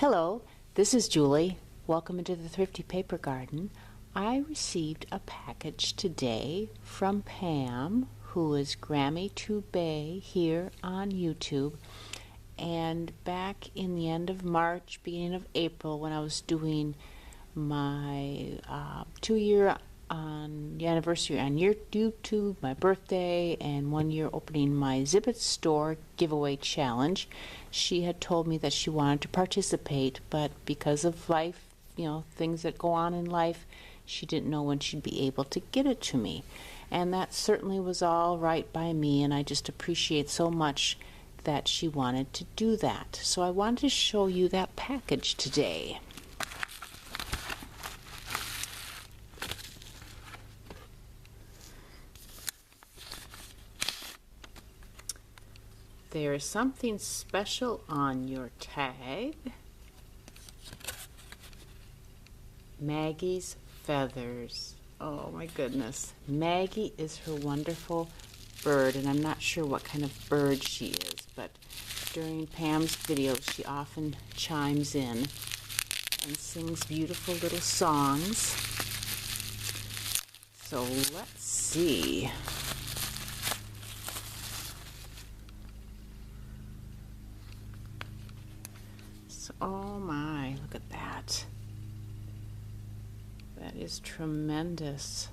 Hello, this is Julie. Welcome into the Thrifty Paper Garden. I received a package today from Pam, who is Grammy2Bay here on YouTube. And back in the end of March, beginning of April, when I was doing my 2-year anniversary on YouTube, my birthday, and 1 year opening my Zibbet store giveaway challenge, she had told me that she wanted to participate, but because of life, things that go on in life, she didn't know when she'd be able to get it to me. And that certainly was all right by me, and I just appreciate so much that she wanted to do that. So I wanted to show you that package today. There is something special on your tag. Maggie's feathers. Oh my goodness. Maggie is her wonderful bird, and I'm not sure what kind of bird she is, but during Pam's videos she often chimes in and sings beautiful little songs. So let's see. Oh my, look at that. That is tremendous.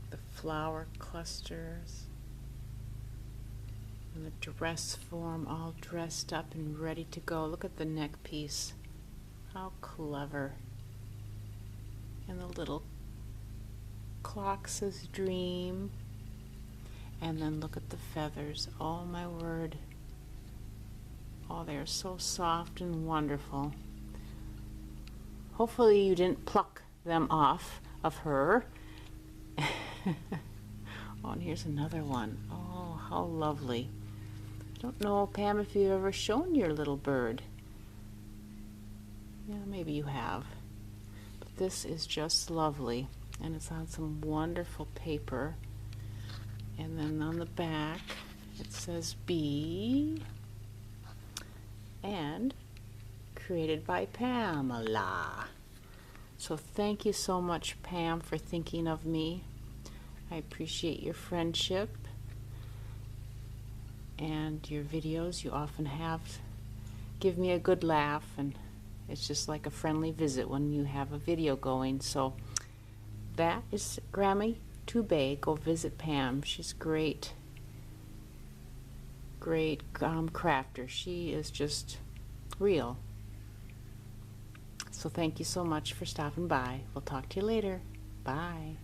The flower clusters and the dress form all dressed up and ready to go. Look at the neck piece. How clever. And the little clock says dream. And then look at the feathers. Oh my word. Oh, they're so soft and wonderful. Hopefully you didn't pluck them off of her. Oh, and here's another one. Oh, how lovely. I don't know, Pam, if you've ever shown your little bird. Yeah, maybe you have. But this is just lovely. And it's on some wonderful paper. And then on the back it says B. And created by Pamela. So thank you so much, Pam, for thinking of me. I appreciate your friendship and your videos. You often give me a good laugh, and it's just like a friendly visit when you have a video going. So that is Grammy2Bay. Go visit Pam. She's great. Great crafter. She is just real. So thank you so much for stopping by. We'll talk to you later. Bye.